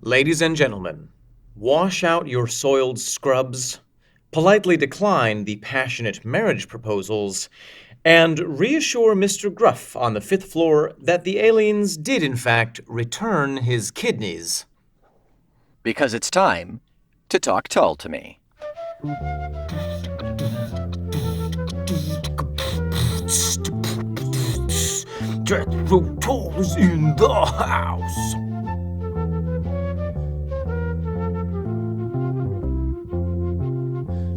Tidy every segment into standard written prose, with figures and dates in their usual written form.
Ladies and gentlemen, wash out your soiled scrubs, politely decline the passionate marriage proposals, and reassure Mr. Gruff on the fifth floor that the aliens did in fact return his kidneys. Because it's time to talk Tull to me. Jethro Tull is in the house.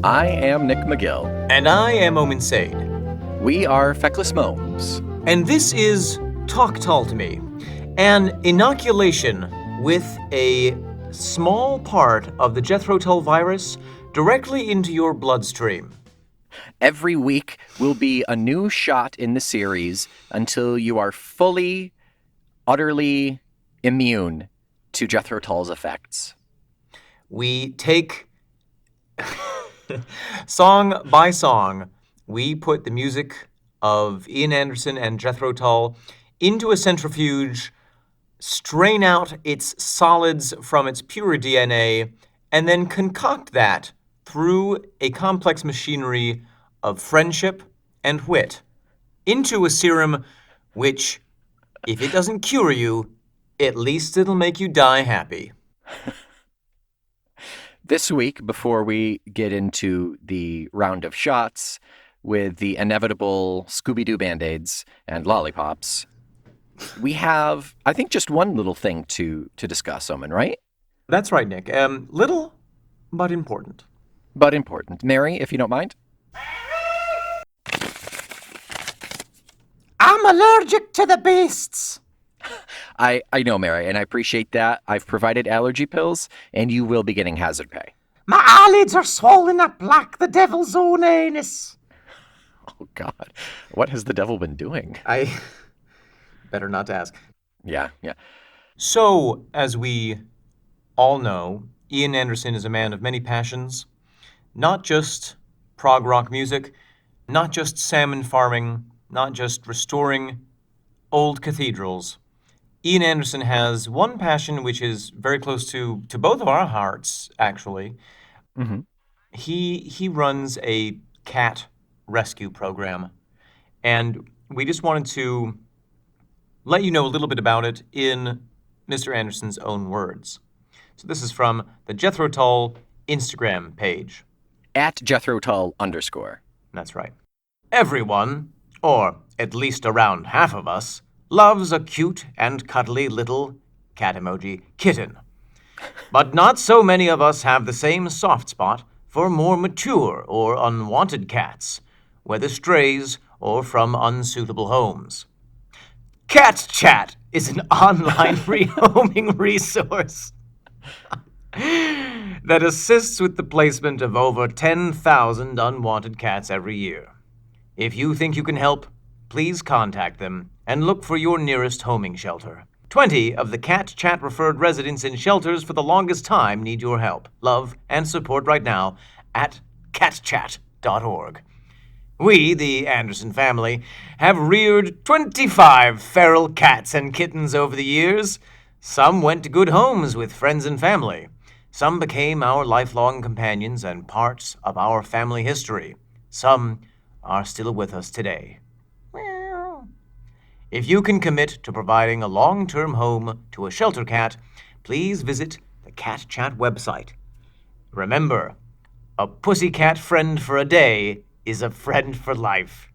I am Nick McGill. And I am Omen Sade. We are Feckless Momes. And this is Talk Tull to Me, an inoculation with a small part of the Jethro Tull virus directly into your bloodstream. Every week will be a new shot in the series until you are fully, utterly immune to Jethro Tull's effects. We take song by song, we put the music of Ian Anderson and Jethro Tull into a centrifuge, strain out its solids from its pure DNA, and then concoct that through a complex machinery of friendship and wit into a serum which, if it doesn't cure you, at least it'll make you die happy. This week, before we get into the round of shots with the inevitable Scooby-Doo Band-Aids and lollipops, we have, I think, just one little thing to discuss, Omen, right? That's right, Nick. Little, but important. But important. Mary, if you don't mind? I'm allergic to the beasts. I know, Mary, and I appreciate that. I've provided allergy pills, and you will be getting hazard pay. My eyelids are swollen up like the devil's own anus. Oh, God. What has the devil been doing? I better not to ask. Yeah. So, as we all know, Ian Anderson is a man of many passions. Not just prog rock music, not just salmon farming, not just restoring old cathedrals. Ian Anderson has one passion which is very close to both of our hearts, actually. Mm-hmm. He runs a cat rescue program, and we just wanted to let you know a little bit about it in Mr. Anderson's own words. So this is from the Jethro Tull Instagram page. At Jethro Tull _. That's right. Everyone, or at least around half of us, loves a cute and cuddly little cat emoji kitten. But not so many of us have the same soft spot for more mature or unwanted cats, whether strays or from unsuitable homes. Cat Chat is an online rehoming resource that assists with the placement of over 10,000 unwanted cats every year. If you think you can help, please contact them and look for your nearest homing shelter. 20 of the Cat Chat referred residents in shelters for the longest time need your help, love, and support right now at catchat.org. We, the Anderson family, have reared 25 feral cats and kittens over the years. Some went to good homes with friends and family. Some became our lifelong companions and parts of our family history. Some are still with us today. If you can commit to providing a long-term home to a shelter cat, please visit the Cat Chat website. Remember, a pussycat friend for a day is a friend for life.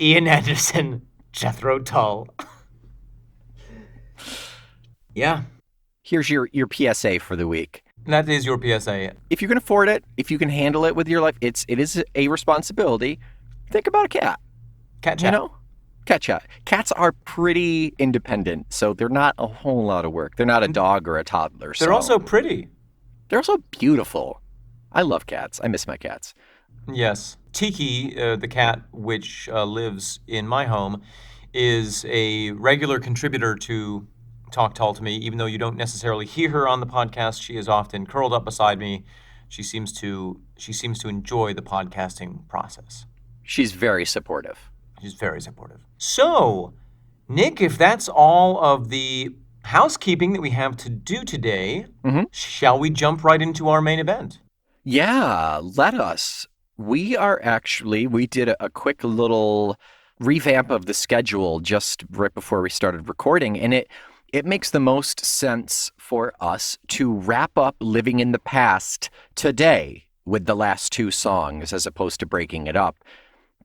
Ian Anderson, Jethro Tull. Yeah. Here's your PSA for the week. That is your PSA. If you can afford it, if you can handle it with your life, it is a responsibility. Think about a cat. Cat Chat. You know? Cat Chat. Cats are pretty independent, so they're not a whole lot of work. They're not a dog or a toddler. They're also pretty. They're also beautiful. I love cats. I miss my cats. Yes. Tiki, the cat which lives in my home, is a regular contributor to Talk Tull to Me. Even though you don't necessarily hear her on the podcast, she is often curled up beside me. She seems to enjoy the podcasting process. She's very supportive. She's very supportive. So, Nick, if that's all of the housekeeping that we have to do today. Mm-hmm. Shall we jump right into our main event? Yeah, let us. We did a quick little revamp of the schedule just right before we started recording, and it makes the most sense for us to wrap up Living in the Past today with the last 2 songs as opposed to breaking it up,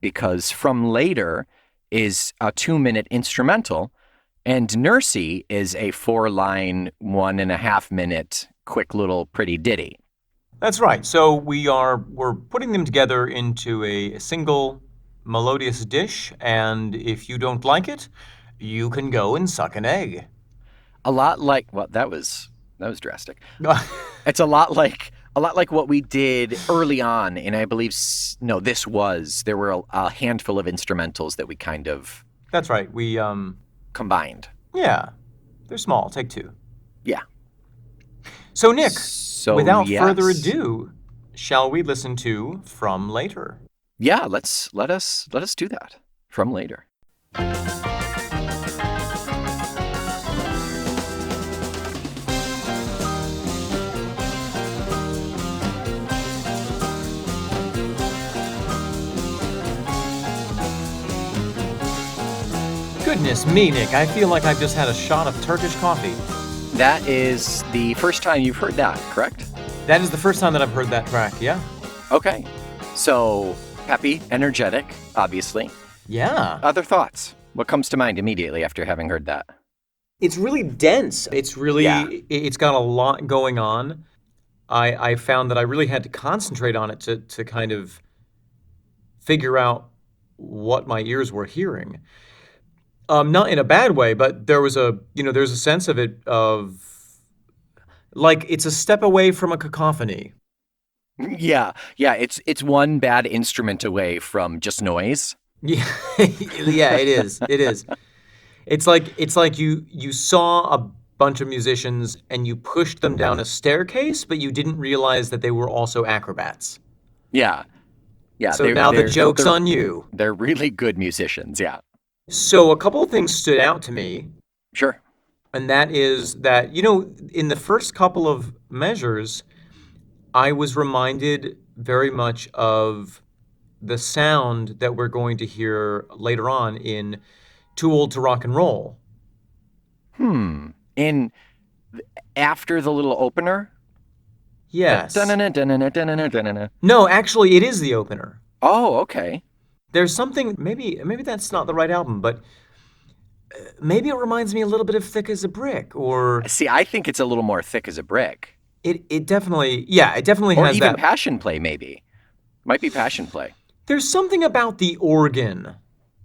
because From Later is a 2-minute instrumental and Nursie is a 4-line, 1.5-minute quick little pretty ditty. That's right. So we're putting them together into a single melodious dish, and if you don't like it, you can go and suck an egg. A lot like, well, that was drastic. It's a lot like what we did early on, and I believe there were a handful of instrumentals that we kind of That's right. We combined. Yeah. They're small. Take 2. Yeah. So Nick, without yes. further ado, shall we listen to From Later? Yeah, let us do that. From Later. Goodness me, Nick, I feel like I've just had a shot of Turkish coffee. That is the first time you've heard that, correct? That is the first time that I've heard that track, yeah. Okay. So, happy, energetic, obviously. Yeah. Other thoughts? What comes to mind immediately after having heard that? It's really dense. It's really, It's got a lot going on. I found that I really had to concentrate on it to kind of figure out what my ears were hearing. Not in a bad way, but there's a sense of it of like it's a step away from a cacophony. Yeah, it's one bad instrument away from just noise. Yeah, yeah, it is. It is. It's like you saw a bunch of musicians and you pushed them down a staircase, but you didn't realize that they were also acrobats. Yeah. So now the joke's on you. They're really good musicians, yeah. So a couple of things stood out to me. Sure. And that is that, in the first couple of measures, I was reminded very much of the sound that we're going to hear later on in Too Old to Rock and Roll. In after the little opener? Yes. Da-na-na-da-na-na-da-na-na-na. No, actually, it is the opener. Oh, okay. There's something, maybe that's not the right album, but maybe it reminds me a little bit of Thick as a Brick, or... See, I think it's a little more Thick as a Brick. It definitely has that. Or even Passion Play, maybe. Might be Passion Play. There's something about the organ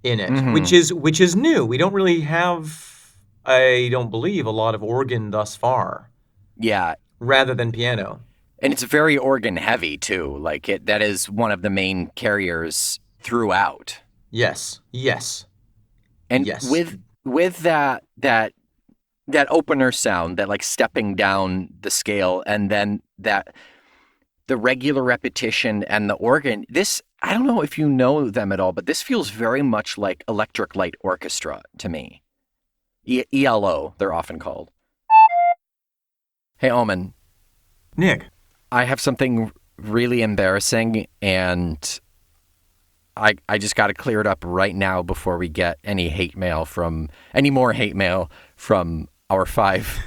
in it, which is new. We don't really have, I don't believe, a lot of organ thus far. Yeah. Rather than piano. And it's very organ heavy, too. Like, that is one of the main carriers throughout. Yes. And yes. with that opener sound, that like stepping down the scale, and then the regular repetition and the organ, this, I don't know if you know them at all, but this feels very much like Electric Light Orchestra to me. ELO, they're often called. Hey, Omen. Nick. I have something really embarrassing, and I just got to clear it up right now before we get any more hate mail from our 5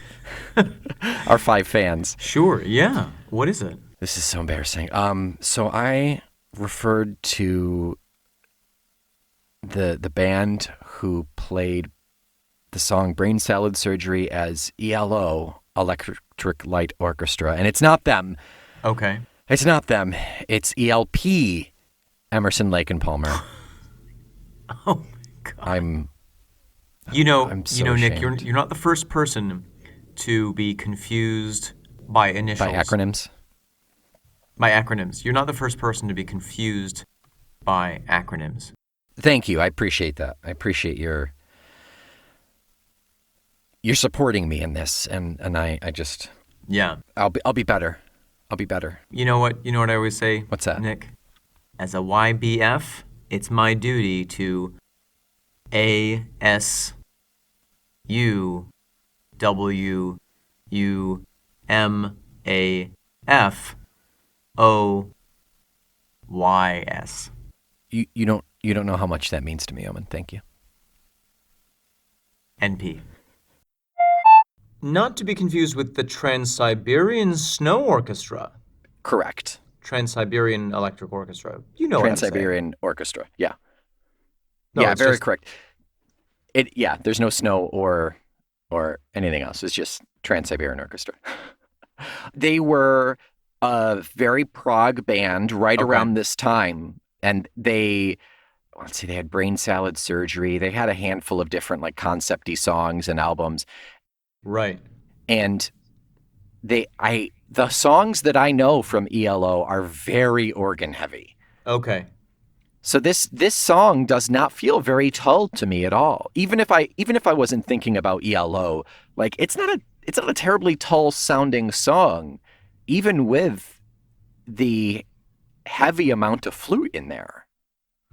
fans. Sure, yeah. What is it? This is so embarrassing. So I referred to the band who played the song Brain Salad Surgery as ELO, Electric Light Orchestra, and it's not them. Okay. It's not them. It's ELP, Emerson, Lake and Palmer. Oh my God. I'm so Nick, ashamed. you're not the first person to be confused by initials. By acronyms? By acronyms. You're not the first person to be confused by acronyms. Thank you. I appreciate that. I appreciate your supporting me in this, and I just I'll be better. I'll be better. You know what I always say? What's that? Nick? As a YBF, it's my duty to ASU W U M A F O Y S. You don't know how much that means to me, Omen. Thank you. NP. Not to be confused with the Trans-Siberian Snow Orchestra. Correct. Trans-Siberian Electric Orchestra. You know what I'm saying. Trans-Siberian Orchestra. Yeah. No, yeah, it's very just- correct. There's no snow or anything else. It's just Trans-Siberian Orchestra. They were a very prog band right around this time, and they had Brain Salad Surgery. They had a handful of different like concept-y songs and albums. Right. And the songs that I know from ELO are very organ heavy. Okay. So this song does not feel very Tull to me at all. Even if I wasn't thinking about ELO, like it's not a terribly Tull sounding song, even with the heavy amount of flute in there.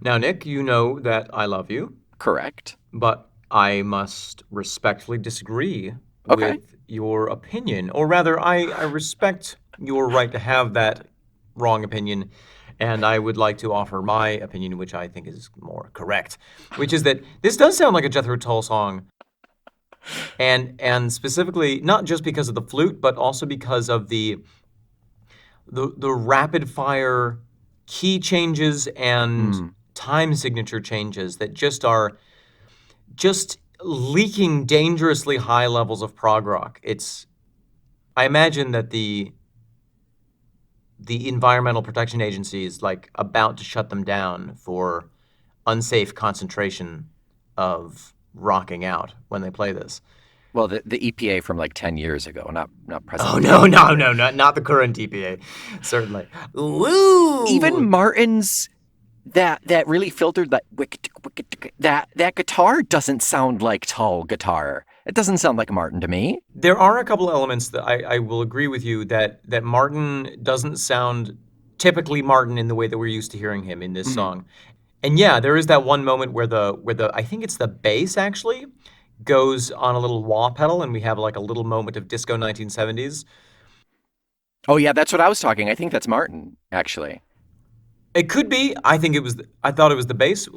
Now, Nick, you know that I love you, Correct. but I must respectfully disagree Okay. with your opinion. Or rather, I respect your right to have that wrong opinion, and I would like to offer my opinion, which I think is more correct, which is that this does sound like a Jethro Tull song. And specifically, not just because of the flute, but also because of the rapid fire key changes and time signature changes that just are just leaking dangerously high levels of prog rock. I imagine that the Environmental Protection Agency is like about to shut them down for unsafe concentration of rocking out when they play this. Well, the EPA from like 10 years ago, not present. Oh, no, not the current EPA, certainly. Woo! Even Martin's that really filtered that guitar doesn't sound like Tull guitar. It doesn't sound like Martin to me. There are a couple elements that I will agree with you that Martin doesn't sound typically Martin in the way that we're used to hearing him in this song. And yeah, there is that one moment where the I think it's the bass actually goes on a little wah pedal, and we have like a little moment of disco 1970s. Oh yeah, that's what I was talking. I think that's Martin actually. It could be. I thought it was the bass.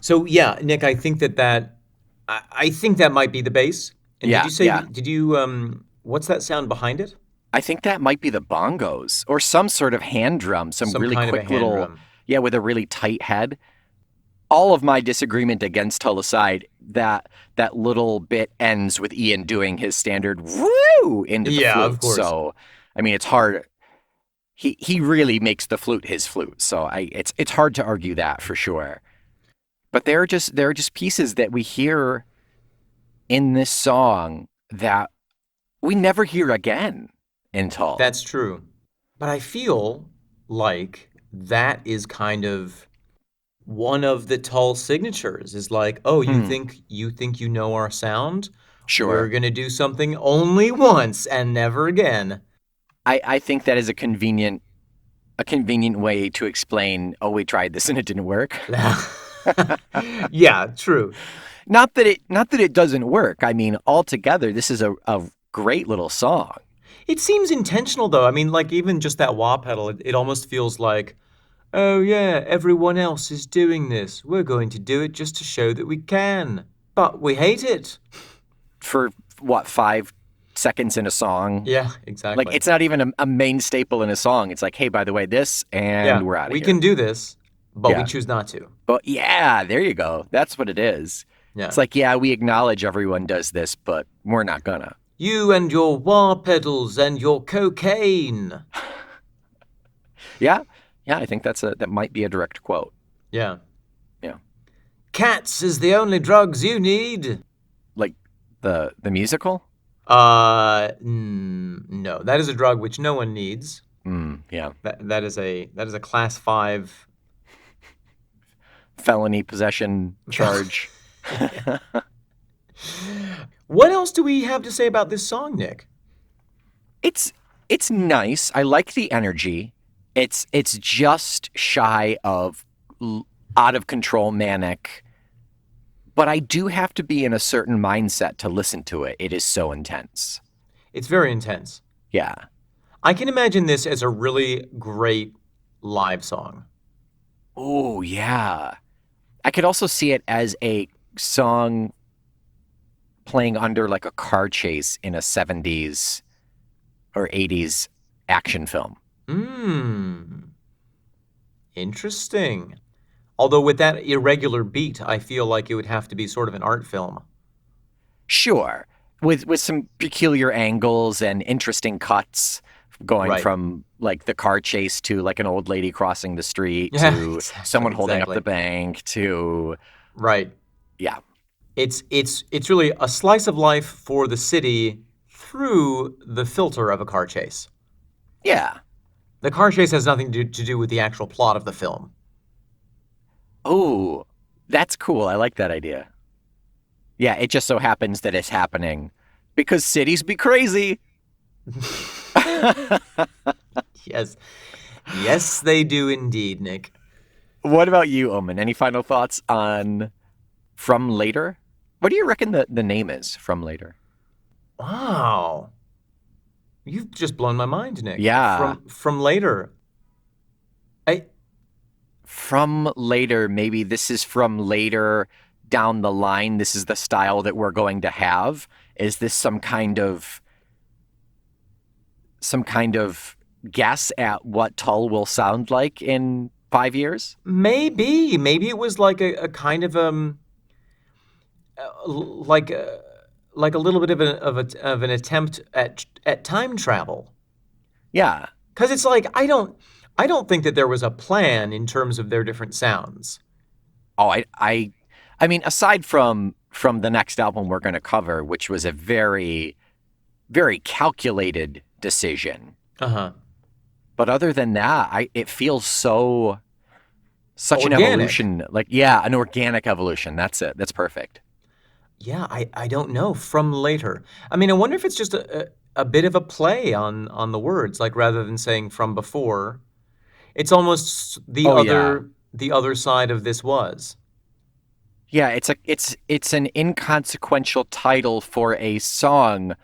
So yeah, Nick, I think that might be the bass. And Yeah, did you say? yeah. Did you? What's that sound behind it? I think that might be the bongos or some sort of hand drum, some really kind of a quick hand little, drum. yeah, with a really tight head. All of my disagreement against Tull aside, that little bit ends with Ian doing his standard woo into the flute. Of course. So, I mean, it's hard. He really makes the flute his flute. So it's hard to argue that for sure. But there are just pieces that we hear in this song that we never hear again in Tull. That's true. But I feel like that is kind of one of the Tull signatures is like, oh, you think you know our sound? Sure. We're going to do something only once and never again. I think that is a convenient way to explain, oh, we tried this and it didn't work. Yeah, true. Not that it doesn't work. I mean, altogether, this is a great little song. It seems intentional, though. I mean, like, even just that wah pedal, it almost feels like, oh, yeah, everyone else is doing this. We're going to do it just to show that we can. But we hate it. For, 5 seconds in a song? Yeah, exactly. Like, it's not even a main staple in a song. It's like, hey, by the way, this, and we're out of here. We can do this, but Yeah. we choose not to. But yeah, there you go. That's what it is. Yeah. It's like, yeah, we acknowledge everyone does this, but we're not gonna. You and your wah pedals and your cocaine. Yeah, I think that might be a direct quote. Yeah. Yeah. Cats is the only drugs you need. Like the musical? No. That is a drug which no one needs. Yeah. That is a class 5 Felony possession charge. What else do we have to say about this song, Nick? It's nice. I like the energy. It's just shy of out of control, manic. But I do have to be in a certain mindset to listen to it. It is so intense. It's very intense. Yeah. I can imagine this as a really great live song. Oh, yeah. I could also see it as a song playing under like a car chase in a 70s or 80s action film. Interesting. Although with that irregular beat, I feel like it would have to be sort of an art film. Sure. With some peculiar angles and interesting cuts going from like the car chase to like an old lady crossing the street to someone holding up the bank to yeah. It's really a slice of life for the city through the filter of a car chase. Yeah. The car chase has nothing to do with the actual plot of the film. Oh, that's cool. I like that idea. Yeah, it just so happens that it's happening because cities be crazy. Yes. Yes, they do indeed, Nick. What about you, Omen? Any final thoughts on From Later? What do you reckon the name is, From Later? Wow. You've just blown my mind, Nick. Yeah. From Later. From Later, maybe this is from later down the line. This is the style that we're going to have. Is this some kind of guess at what Tull will sound like in 5 years? Maybe it was like a kind of like a little bit of an attempt at time travel. Yeah, because it's like I don't think that there was a plan in terms of their different sounds. Oh, I mean, aside from the next album we're going to cover, which was a very, very calculated decision. But other than that, it feels such organic. An evolution. Like, yeah, an organic evolution. That's it. That's perfect. Yeah, I don't know. From Later. I mean, I wonder if it's just a bit of a play on the words, like rather than saying from before, it's almost the other side of this was. Yeah, it's an inconsequential title for a song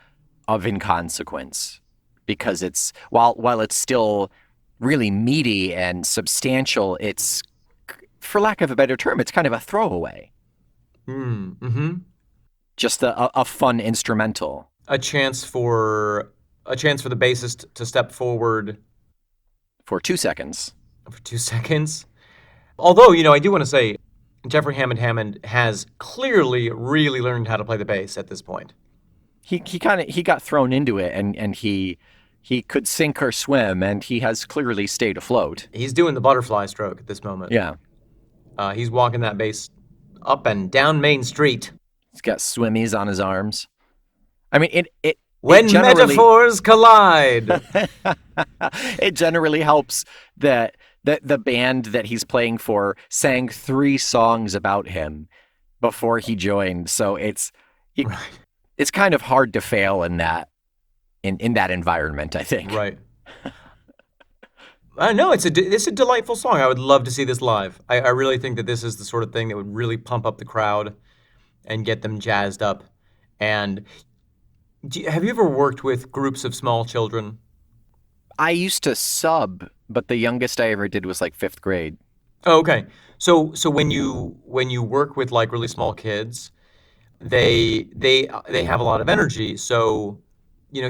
of inconsequence because it's while it's still really meaty and substantial, it's, for lack of a better term, it's kind of a throwaway. Just a fun instrumental. A chance for the bassist to step forward for 2 seconds. For 2 seconds. Although, I do want to say Jeffrey Hammond has clearly really learned how to play the bass at this point. He got thrown into it and he could sink or swim, and he has clearly stayed afloat. He's doing the butterfly stroke at this moment. Yeah. He's walking that bass up and down Main Street. He's got swimmies on his arms. I mean, when metaphors collide. It generally helps that the band that he's playing for sang 3 songs about him before he joined. So it's kind of hard to fail in that environment, I think. Right. No, it's a delightful song. I would love to see this live. I really think that this is the sort of thing that would really pump up the crowd and get them jazzed up. And have you ever worked with groups of small children? I used to sub, but the youngest I ever did was like 5th grade. Oh, okay. So when you work with like really small kids, they have a lot of energy. So,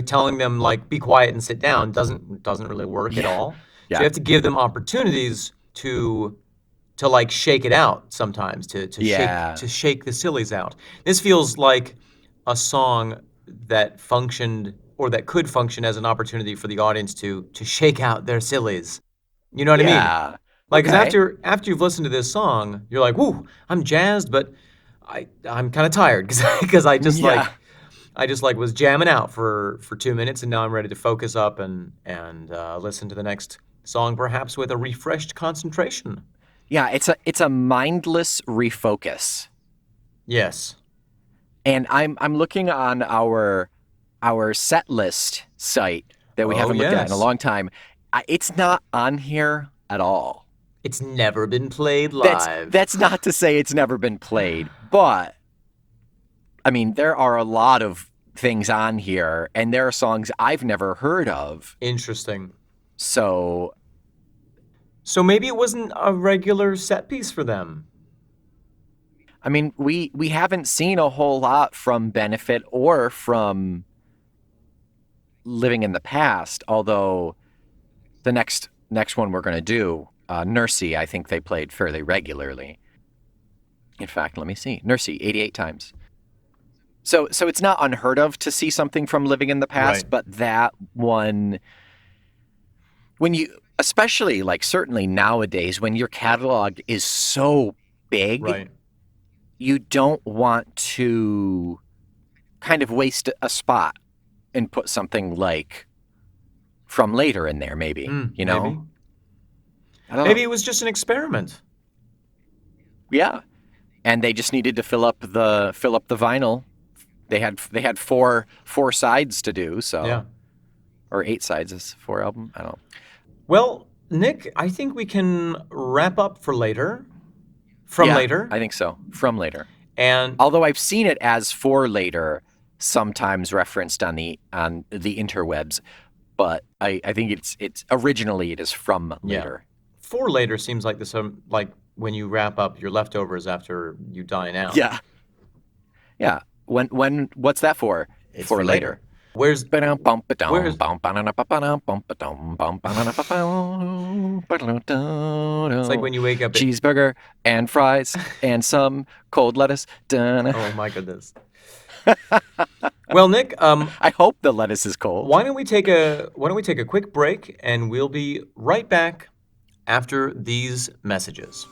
telling them like be quiet and sit down doesn't really work at all. Yeah. So you have to give them opportunities to like shake it out sometimes, to shake the sillies out. This feels like a song that functioned or that could function as an opportunity for the audience to shake out their sillies. You know what I mean? Like, because after you've listened to this song, you're like, "Woo, I'm jazzed," but I'm kind of tired because I just was jamming out for 2 minutes, and now I'm ready to focus up and listen to the next song, perhaps with a refreshed concentration. Yeah, it's a mindless refocus. Yes. And I'm looking on our set list site that we haven't looked at in a long time. It's not on here at all. It's never been played live. That's not to say it's never been played, but I mean, there are a lot of things on here, and there are songs I've never heard of. Interesting. So maybe it wasn't a regular set piece for them. I mean, we haven't seen a whole lot from Benefit or from Living in the Past, although the next one we're going to do, Nursie, I think they played fairly regularly. In fact, let me see. Nursie, 88 times. So it's not unheard of to see something from Living in the Past, Right. but that one, when you, especially like certainly nowadays, when your catalog is so big, Right. you don't want to kind of waste a spot and put something like From Later in there, maybe, you know? Maybe. I don't Maybe know. it was just an experiment. Yeah. And they just needed to fill up the vinyl. They had four sides to do, so Yeah. or 8 sides is 4 album. I don't know. Well, Nick, I think we can wrap up for later. From Yeah, later. I think so. From Later. And Although I've seen it as For Later, sometimes referenced on the interwebs, but I think it's originally it is From Later. for later seems like this, like when you wrap up your leftovers after you dine out. Yeah. Yeah. When what's that for? It's for later. Where's It's like when you wake up. cheeseburger and fries and some cold lettuce. Oh my goodness. Well, Nick, I hope the lettuce is cold. why don't we take a quick break, and we'll be right back after these messages.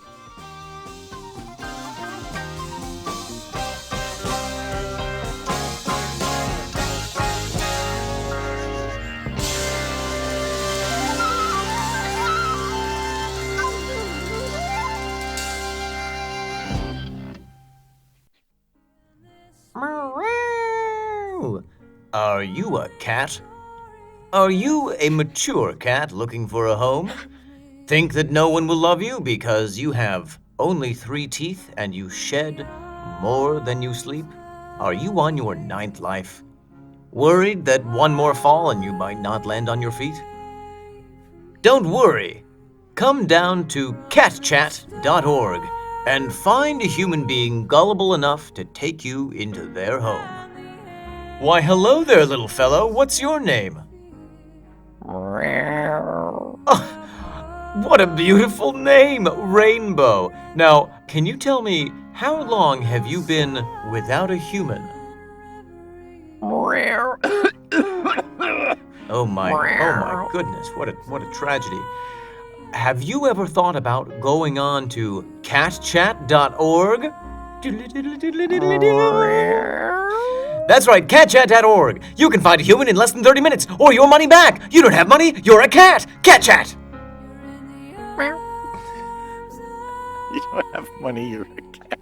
Meow. Are you a cat? Are you a mature cat looking for a home? Think that no one will love you because you have only 3 teeth and you shed more than you sleep? Are you on your 9th life? Worried that one more fall and you might not land on your feet? Don't worry. Come down to catchat.org and find a human being gullible enough to take you into their home. Why, hello there, little fellow. What's your name? What a beautiful name, Rainbow. Now, can you tell me, how long have you been without a human? Oh my goodness, what a tragedy. Have you ever thought about going on to catchat.org? That's right, catchat.org. You can find a human in less than 30 minutes, or your money back. You don't have money, you're a cat. Catchat. You don't have money, you're a cat.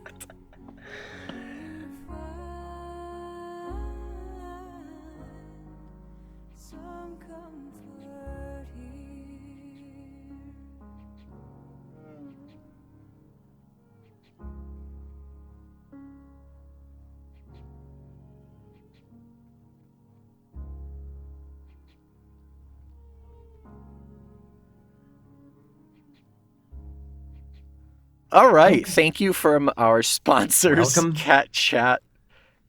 All right. Thank you from our sponsors, Welcome. Cat Chat.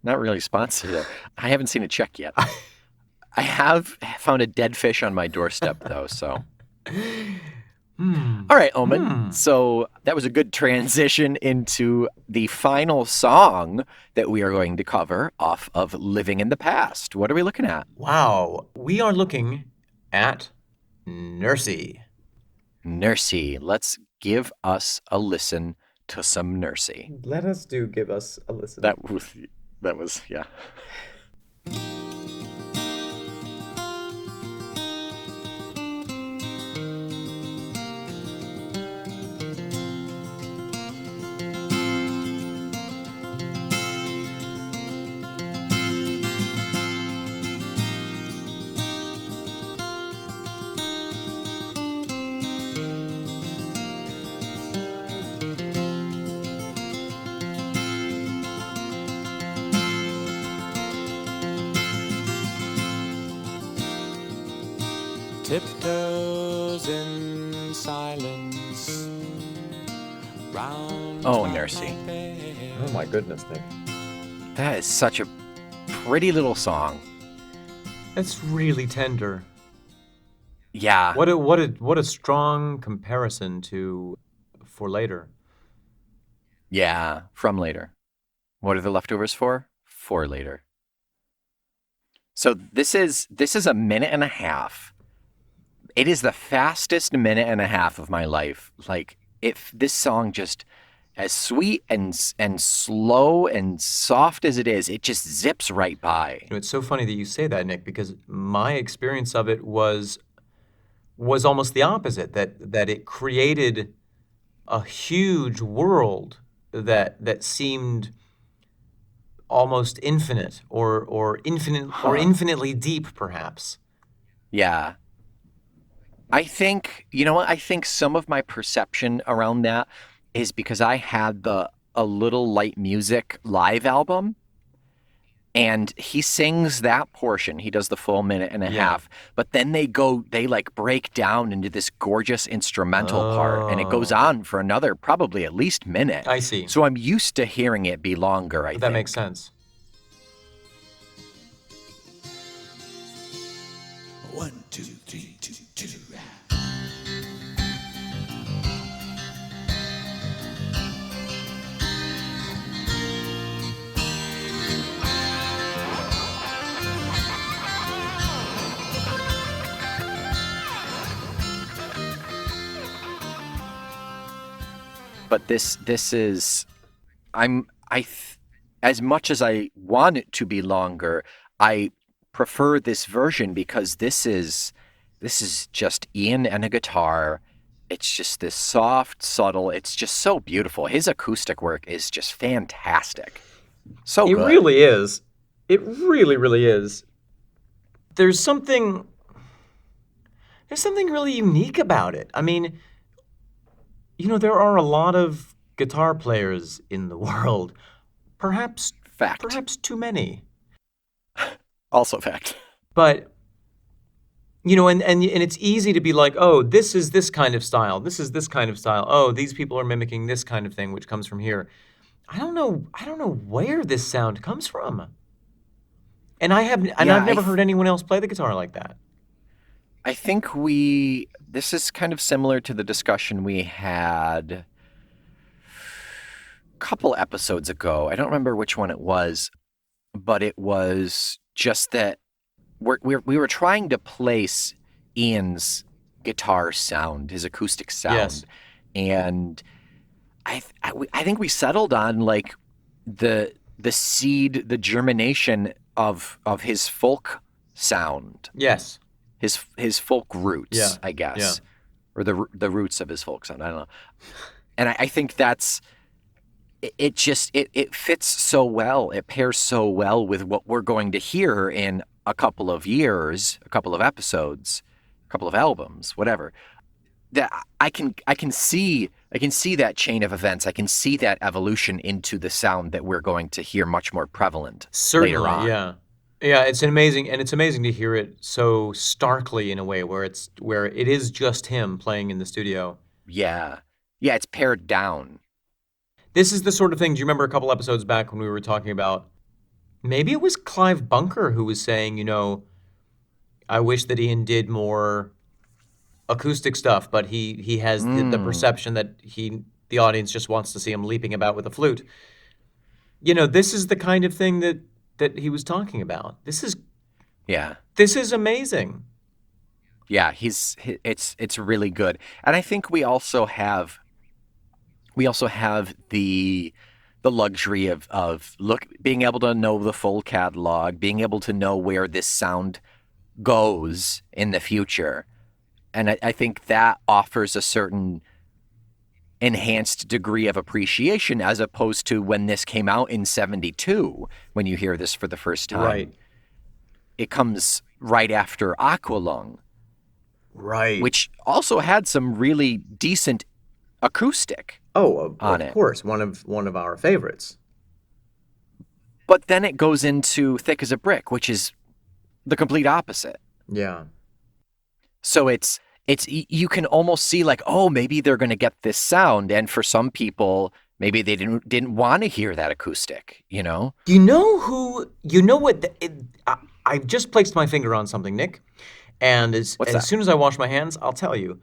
Not really sponsored. I haven't seen a check yet. I have found a dead fish on my doorstep, though, so. All right, Omen. So that was a good transition into the final song that we are going to cover off of Living in the Past. What are we looking at? Wow, we are looking at Nursie. Nursie. Let's give us a listen to some Nursie. Let us give us a listen. That was, yeah. tiptoes in silence round Oh, Nursie. Oh my goodness, Nick. That is such a pretty little song. That's really tender. Yeah. What a strong comparison to For Later. Yeah, from later. What are the leftovers for? For later. So this is a minute and a half. It is the fastest minute and a half of my life. Like, if this song just as sweet and slow and soft as it is, it just zips right by. You know, it's so funny that you say that, Nick, because my experience of it was almost the opposite. That it created a huge world that seemed almost infinite or infinitely deep, perhaps. Yeah. I think, you know what? I think some of my perception around that is because I had A Little Light Music live album, and he sings that portion. He does the full minute and a half, but then they like break down into this gorgeous instrumental part, and it goes on for another probably at least minute. I see. So I'm used to hearing it be longer, I think. That makes sense. 1, 2, 3, 2, 2. But this is, as much as I want it to be longer, I prefer this version because this is just Ian and a guitar. It's just this soft, subtle. It's just so beautiful. His acoustic work is just fantastic. So good. It really is. It really, really is. There's something really unique about it. I mean, you know, there are a lot of guitar players in the world. Perhaps too many. Also fact. But, you know, and it's easy to be like, oh, this is this kind of style. This is this kind of style. Oh, these people are mimicking this kind of thing, which comes from here. I don't know where this sound comes from. And I've never heard anyone else play the guitar like that. I think this is kind of similar to the discussion we had a couple episodes ago. I don't remember which one it was, but it was just that we were trying to place Ian's guitar sound, his acoustic sound. Yes. And I think we settled on like the seed, the germination of his folk sound. Yes. His folk roots, I guess, or the roots of his folk sound. I don't know. And I think that's it fits so well. It pairs so well with what we're going to hear in a couple of years, a couple of episodes, a couple of albums, whatever. That I can see that chain of events. I can see that evolution into the sound that we're going to hear much more prevalent later on. Yeah, it's amazing to hear it so starkly in a way where it is just him playing in the studio. Yeah, it's pared down. This is the sort of thing. Do you remember a couple episodes back when we were talking about? Maybe it was Clive Bunker who was saying, you know, I wish that Ian did more acoustic stuff, but he has the perception that the audience just wants to see him leaping about with a flute. You know, this is the kind of thing that he was talking about. This is amazing. Yeah, it's really good. And I think we also have the luxury of being able to know the full catalog, being able to know where this sound goes in the future. And I think that offers a certain enhanced degree of appreciation as opposed to when this came out in 1972, when you hear this for the first time. Right. It comes right after Aqualung. Right. Which also had some really decent acoustic. Oh, of course, one of our favorites. But then it goes into Thick as a Brick, which is the complete opposite. Yeah. So it's you can almost see like, oh, maybe they're going to get this sound, and for some people, maybe they didn't want to hear that acoustic. You know what? I've just placed my finger on something, Nick, and as soon as I wash my hands, I'll tell you.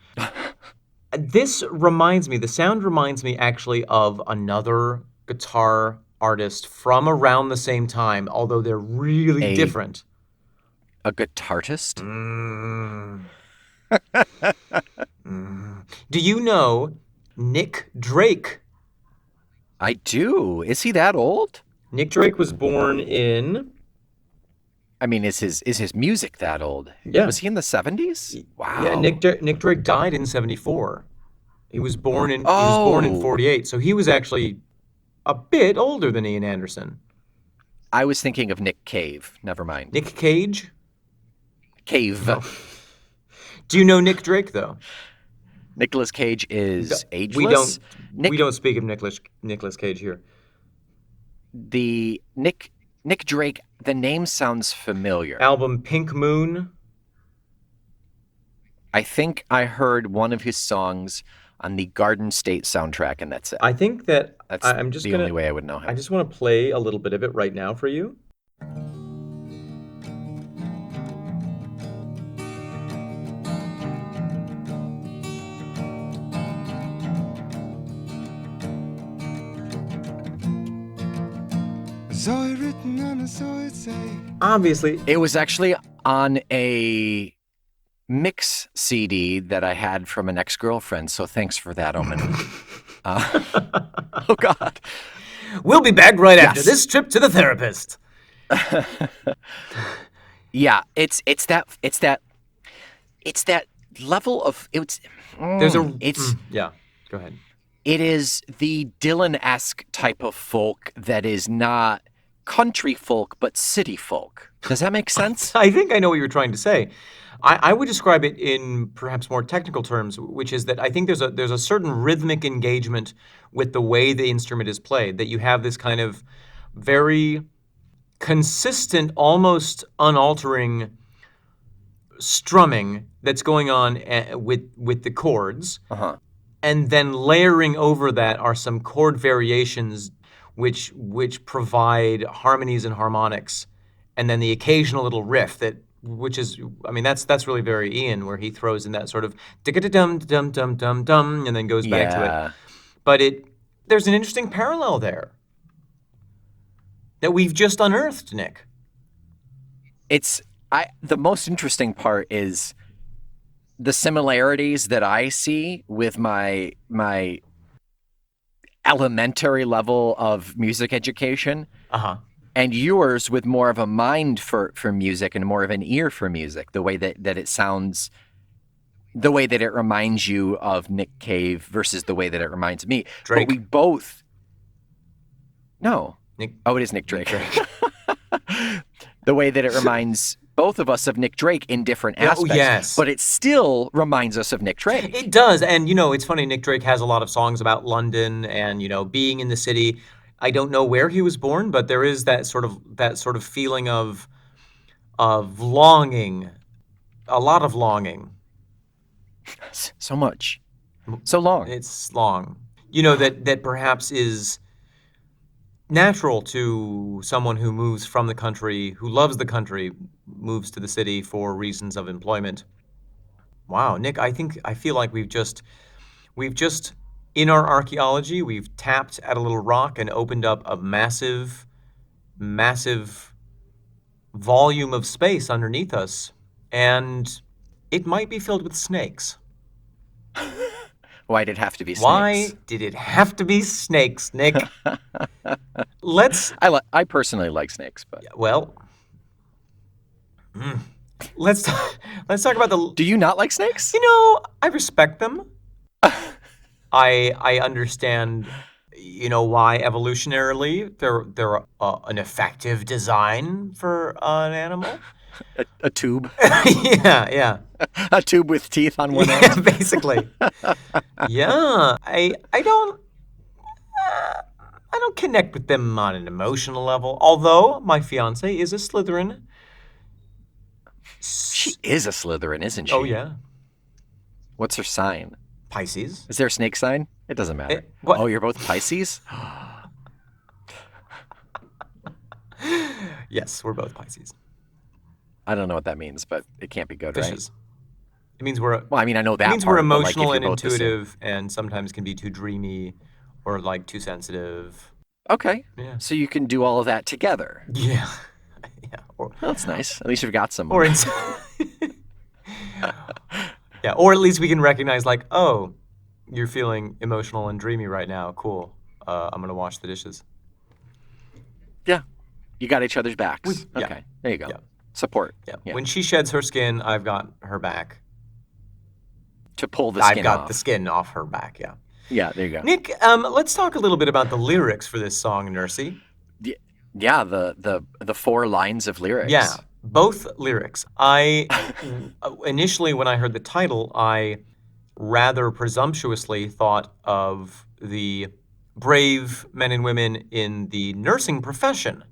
The sound reminds me actually of another guitar artist from around the same time, although they're really different. A guitarist? Do you know Nick Drake? I do. Is he that old? Nick Drake was born in... I mean, is his music that old? Yeah. Was he in the 70s? Wow. Yeah, Nick Drake died in 74. He was born in 48, so he was actually a bit older than Ian Anderson. I was thinking of Nick Cave. Never mind. Nick Cage? Cave. No. Do you know Nick Drake, though? Nicolas Cage is ageless. We don't speak of Nicolas Cage here. The Nick Drake, the name sounds familiar. Album Pink Moon. I think I heard one of his songs on the Garden State soundtrack, and that's it. I think that's the only way I would know him. I just want to play a little bit of it right now for you. Obviously. It was actually on a mix CD that I had from an ex-girlfriend, so thanks for that, Omen. Oh, God. We'll be back right after this trip to the therapist. Yeah, it's that level of yeah. Go ahead. It is the Dylan-esque type of folk that is not country folk but city folk. Does that make sense? I think I know what you're trying to say. I would describe it in perhaps more technical terms, which is that I think there's a certain rhythmic engagement with the way the instrument is played, that you have this kind of very consistent, almost unaltering strumming that's going on with the chords. Uh-huh. And then layering over that are some chord variations which provide harmonies and harmonics, and then the occasional little riff that's really very Ian, where he throws in that sort of dum dum dum dum dum and then goes back to it. But there's an interesting parallel there that we've just unearthed, Nick. The most interesting part is the similarities that I see with my elementary level of music education, and yours with more of a mind for music and more of an ear for music. The way that it sounds, the way that it reminds you of Nick Cave versus the way that it reminds me. Drake. But we both. No. Nick. Oh, it is Nick Drake. The way that it reminds both of us of Nick Drake in different aspects. Oh, yes. But it still reminds us of Nick Drake. It does. And, it's funny, Nick Drake has a lot of songs about London and, being in the city. I don't know where he was born, but there is that sort of feeling of longing, a lot of longing. So much. So long. It's long. That perhaps is natural to someone who moves from the country, who loves the country, moves to the city for reasons of employment. Wow, Nick, I feel like we've just in our archaeology, we've tapped at a little rock and opened up a massive, massive volume of space underneath us, and it might be filled with snakes. Why did it have to be snakes? Why did it have to be snakes, Nick? I personally like snakes, but well, let's talk about the. Do you not like snakes? I respect them. I understand, why evolutionarily they're an effective design for an animal. A tube. Yeah. A tube with teeth on one end. Yeah, basically. Yeah, I don't connect with them on an emotional level. Although my fiance is a Slytherin. She is a Slytherin, isn't she? Oh yeah. What's her sign? Pisces. Is there a snake sign? It doesn't matter. What? Oh, you're both Pisces? Yes, we're both Pisces. I don't know what that means, but it can't be good, Fishes. right? It means we're. Well, I mean, I know that It means part, we're but, like, if emotional you're and both the same- intuitive, and sometimes can be too dreamy, or like too sensitive. Okay. Yeah. So you can do all of that together. Yeah. Yeah. Or That's nice. At least you've got some. or in, yeah. Or at least we can recognize like, oh, you're feeling emotional and dreamy right now. Cool. I'm gonna wash the dishes. Yeah. You got each other's backs. yeah. Okay. There you go. Yeah. Support. Yeah. Yeah. When she sheds her skin, I've got her back. To pull the skin I've got off. the skin off her back. Yeah. Yeah, there you go. Nick, let's talk a little bit about the lyrics for this song, Nursie. Yeah, the 4 lines of lyrics. Yeah, both lyrics. I initially, when I heard the title, I rather presumptuously thought of the brave men and women in the nursing profession.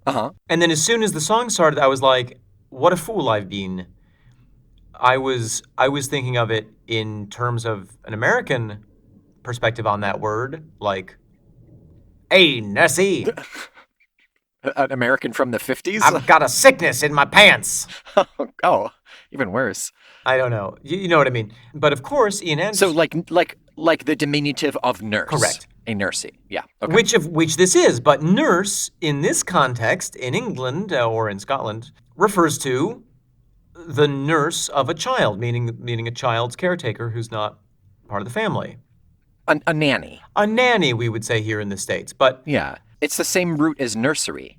Uh-huh. And then as soon as the song started, I was like, what a fool I've been. I was thinking of it in terms of an American perspective on that word, like, hey, Nursie, An American from the 50s? I've got a sickness in my pants. Oh, even worse. I don't know. You know what I mean. But of course, Ian Anderson. So like the diminutive of nurse. Correct. A nursie. Yeah. Okay. Which this is, but nurse in this context in England or in Scotland refers to the nurse of a child, meaning a child's caretaker who's not part of the family. A nanny. A nanny, we would say here in the States, but Yeah. It's the same root as nursery.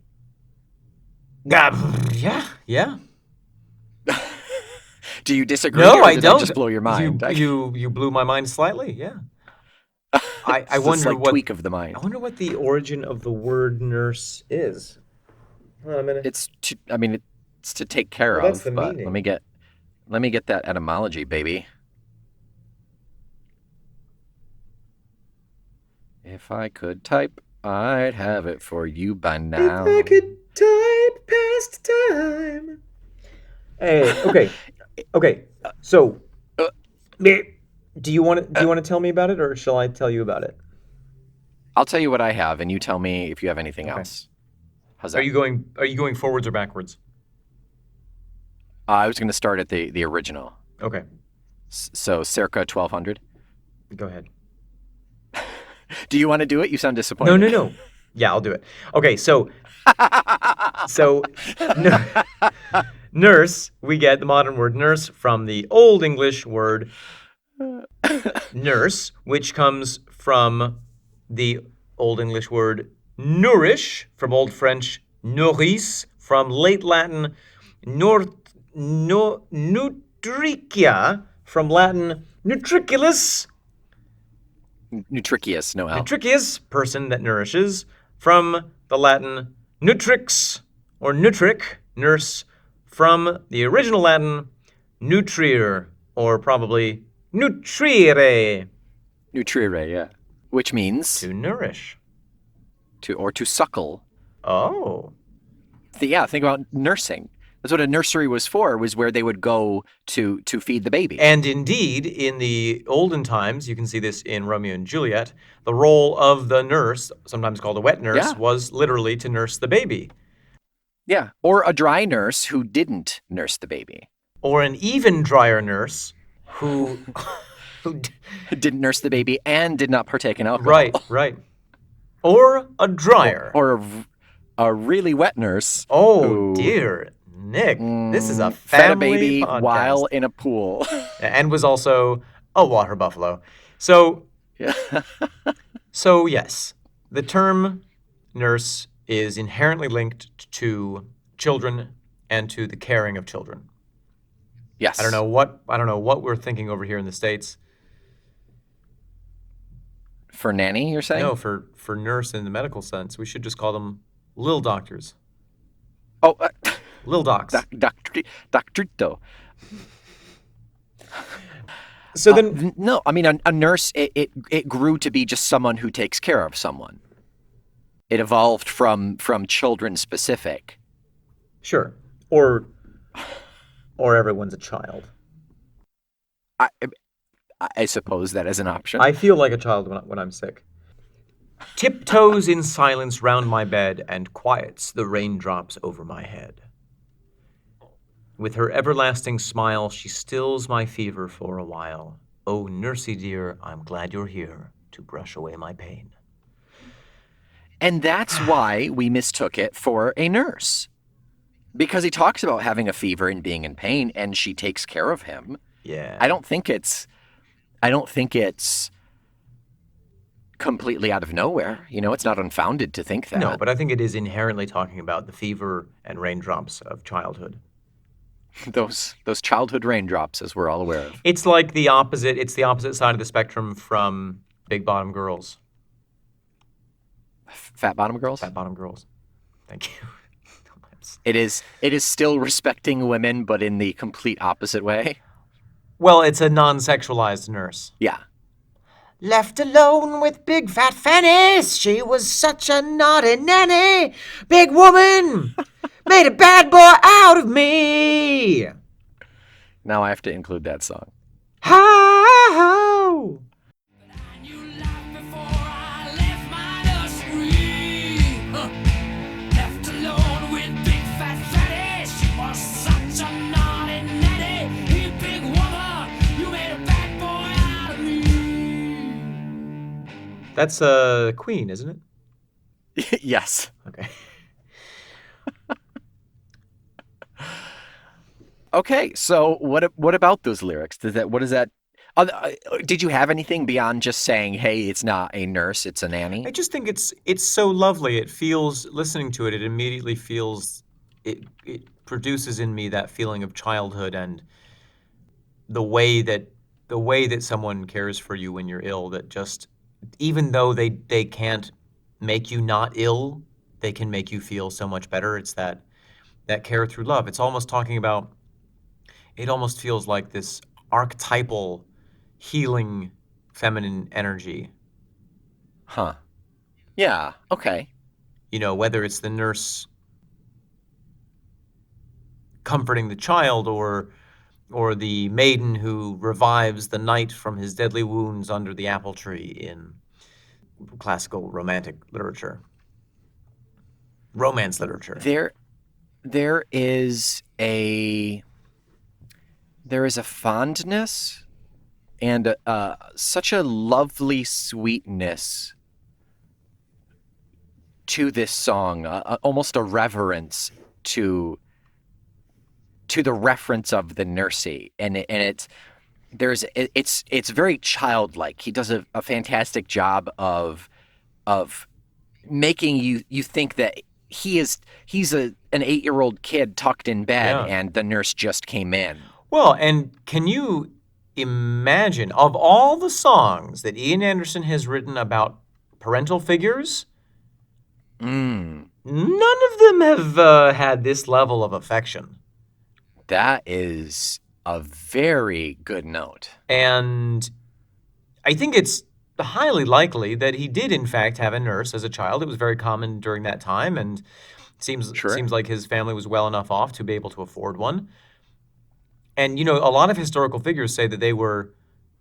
yeah. Do you disagree? No, or I did don't. Just blow your mind. You blew my mind slightly. Yeah. I It's wonder like what tweak of the mind. I wonder what the origin of the word nurse is. Hold on a minute. It's to take care Well, that's of. the But meaning. let me get that etymology, baby. If I could type, I'd have it for you by now. If I could type past time. Hey, okay. So, do you want to tell me about it, or shall I tell you about it? I'll tell you what I have, and you tell me if you have anything else. How's that? Are you going forwards or backwards? I was going to start at the original. Okay, So circa 1200. go ahead. Do you want to do it? You sound disappointed. No. Yeah, I'll do it. Okay, so nurse, we get the modern word nurse from the Old English word nurse, which comes from the Old English word nourish, from Old French nourrice, from late Latin nutricia, from Latin nutriculus, Nutricious, no help. nutricious, person that nourishes, from the Latin nutrix or nutric, nurse, from the original Latin nutriere, or probably nutrire, Nutrire, yeah. Which means to nourish. to suckle. Oh. Yeah, think about nursing. That's what a nursery was for, was where they would go to feed the baby. And indeed, in the olden times, you can see this in Romeo and Juliet, the role of the nurse, sometimes called a wet nurse, Yeah. was literally to nurse the baby. Yeah, or a dry nurse who didn't nurse the baby. Or an even drier nurse who Didn't nurse the baby and did not partake in alcohol. right. Or a dryer. Or a really wet nurse. Oh, who, dear. Nick, this is a fed a family baby podcast. while in a pool. And was also a water buffalo. So, Yeah. so yes, the term nurse is inherently linked to children and to the caring of children. Yes. I don't know what we're thinking over here in the States. For nanny, you're saying? No, for nurse in the medical sense, we should just call them lil doctors. Oh, Lil docs. doctorito. So then, No, I mean, a nurse, it grew to be just someone who takes care of someone. It evolved from children specific. sure. Or everyone's a child. I, I suppose that is an option. I feel like a child when I'm sick. Tiptoes in silence round my bed and quiets the raindrops over my head. With her everlasting smile, she stills my fever for a while. Oh, Nursie dear, I'm glad you're here to brush away my pain. And that's why we mistook it for a nurse. Because he talks about having a fever and being in pain, and she takes care of him. Yeah. I don't think it's completely out of nowhere. You know, it's not unfounded to think that. No, but I think it is inherently talking about the fever and raindrops of childhood. Those childhood raindrops, as we're all aware of. It's like the opposite. It's the opposite side of the spectrum from Big Bottom Girls. Fat bottom girls? Fat Bottom Girls. Thank you. It is still respecting women, but in the complete opposite way. Well, it's a non-sexualized nurse. Yeah. Left alone with big fat Fanny, she was such a naughty nanny. Big woman made a bad boy out of me. Now I have to include that song. How? You laughed before I left my nursery. Left alone with big fat Fanny. She was such a naughty nanny. You big woman, you made a bad boy out of me. That's Queen, isn't it? Yes. Okay. Okay, so what about those lyrics? What is that? Did you have anything beyond just saying, "Hey, it's not a nurse, it's a nanny"? I just think it's so lovely. It feels, listening to it, it immediately feels, it produces in me that feeling of childhood and the way that someone cares for you when you're ill, that just, even though they can't make you not ill, they can make you feel so much better. It's that care through love. It's almost talking about, it almost feels like this archetypal healing feminine energy. Huh. Yeah, okay. You know, whether it's the nurse comforting the child or the maiden who revives the knight from his deadly wounds under the apple tree in classical romantic literature. Romance literature. There is a fondness and such a lovely sweetness to this song, almost a reverence to the reference of the Nursie, and it's very childlike. He does a fantastic job of making you think that he's an 8-year-old kid tucked in bed, Yeah. and the nurse just came in. Well, and can you imagine, of all the songs that Ian Anderson has written about parental figures, none of them have had this level of affection. That is a very good note. And I think it's highly likely that he did, in fact, have a nurse as a child. It was very common during that time, and seems like his family was well enough off to be able to afford one. And, you know, a lot of historical figures say that they were,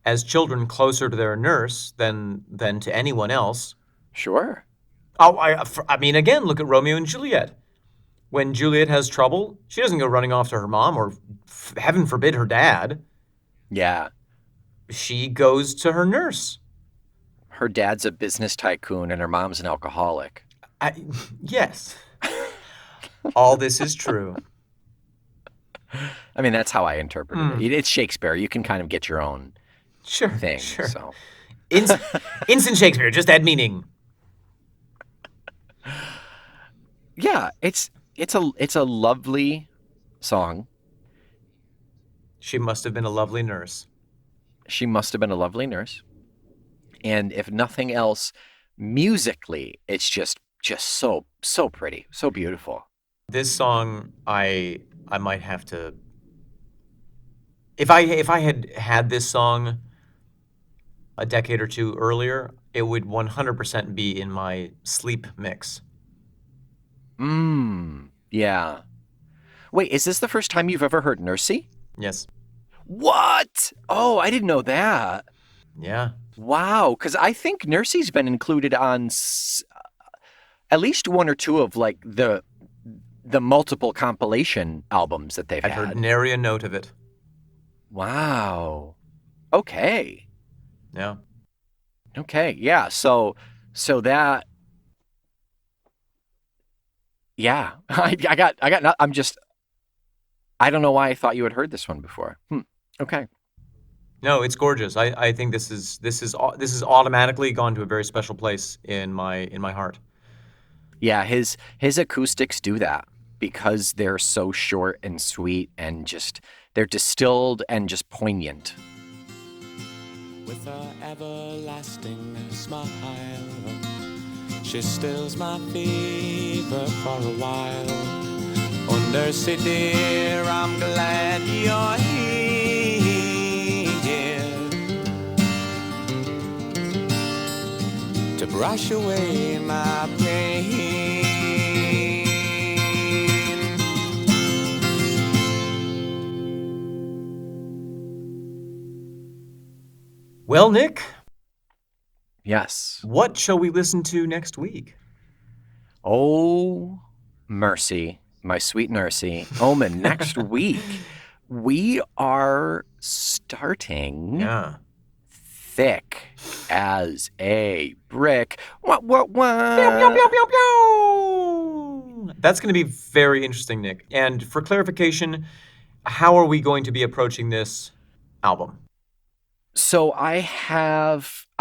as children, closer to their nurse than to anyone else. Sure. Oh, I mean, again, look at Romeo and Juliet. When Juliet has trouble, she doesn't go running off to her mom or, heaven forbid, her dad. Yeah. She goes to her nurse. Her dad's a business tycoon and her mom's an alcoholic. Yes. All this is true. I mean, that's how I interpret it. It's Shakespeare. You can kind of get your own thing. Sure. So. Instant Shakespeare, just add meaning. Yeah, it's a lovely song. She must have been a lovely nurse. She must have been a lovely nurse. And if nothing else, musically, it's just so pretty, so beautiful. This song, I might have to. If I had this song a decade or two earlier, it would 100% be in my sleep mix. Yeah. Wait, is this the first time you've ever heard Nursie? Yes. What? Oh, I didn't know that. Yeah. Wow, because I think Nursie's been included on at least one or two of like the multiple compilation albums that they've I've had. heard nary a note of it. Wow. Okay. Yeah. Okay. Yeah. So that. Yeah. I got. I don't know why I thought you had heard this one before. Okay. No, it's gorgeous. I think this is automatically gone to a very special place in my heart. Yeah, his acoustics do that because they're so short and sweet and just they're distilled and just poignant. With her everlasting smile, she stills my fever for a while. Oh, Nursie dear, I'm glad you're here to brush away my pain. Well, Nick, Yes. what shall we listen to next week? Oh, mercy, my sweet Nursie. Omen, next week we are starting Yeah. Thick as a Brick. What? Pew, pew, pew, pew, pew. That's going to be very interesting, Nick. And for clarification, how are we going to be approaching this album? So I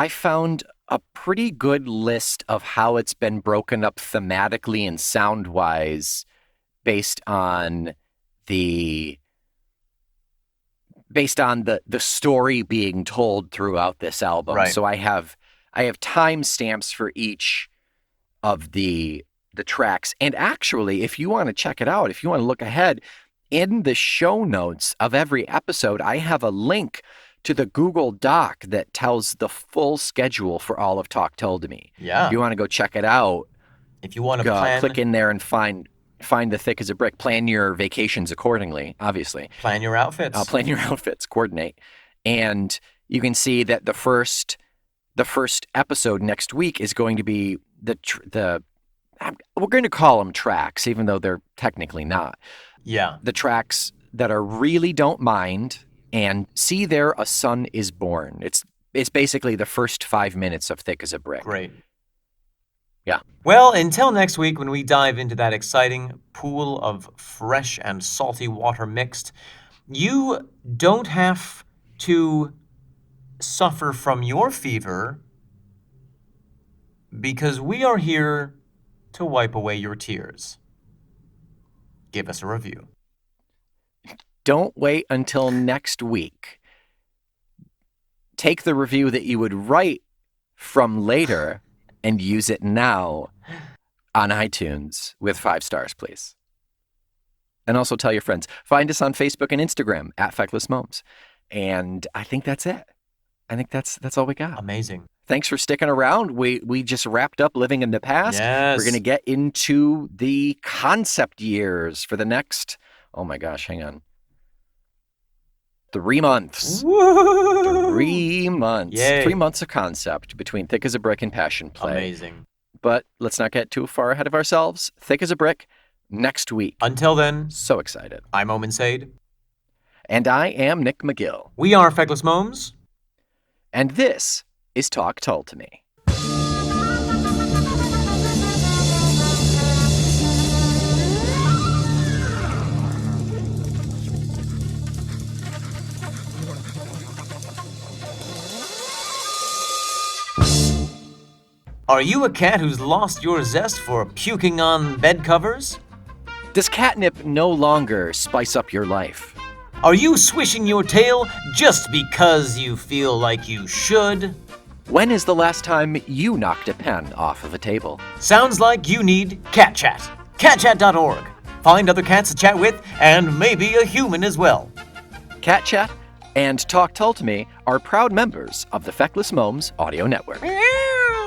found a pretty good list of how it's been broken up thematically and sound-wise based on the story being told throughout this album. Right. So I have timestamps for each of the tracks. And actually, if you want to check it out, if you want to look ahead, in the show notes of every episode, I have a link to the Google Doc that tells the full schedule for all of Talk Tull to Me. Yeah. If you want to go check it out, If you want to plan click in there and find the Thick as a Brick. Plan your vacations accordingly, obviously. your outfits. Plan your outfits, coordinate. And you can see that the first episode next week is going to be we're going to call them tracks, even though they're technically not. Yeah. The tracks that are Really Don't Mind and See There a Son Is Born. It's basically the first 5 minutes of Thick as a Brick. Great. Yeah. Well, until next week when we dive into that exciting pool of fresh and salty water mixed, you don't have to suffer from your fever because we are here to wipe away your tears. Give us a review. Don't wait until next week. Take the review that you would write from later and use it now on iTunes with 5 stars, please. And also tell your friends. Find us on Facebook and Instagram at Feckless Moms. And I think that's it. I think that's all we got. Amazing. Thanks for sticking around. We just wrapped up Living in the Past. Yes. We're going to get into the concept years for the next, oh my gosh, hang on. 3 months. Woo! 3 months. Yay. 3 months of concept between Thick as a Brick and Passion Play. Amazing. But let's not get too far ahead of ourselves. Thick as a Brick next week. Until then, So excited. I'm Omen Sade. And I am Nick McGill. We are Feckless Moms. And this is Talk Tull to Me. Are you a cat who's lost your zest for puking on bed covers? Does catnip no longer spice up your life? Are you swishing your tail just because you feel like you should? When is the last time you knocked a pen off of a table? Sounds like you need Cat Chat. CatChat.org. Find other cats to chat with, and maybe a human as well. Cat Chat and Talk Tull to Me are proud members of the Feckless Moms Audio Network. Meow.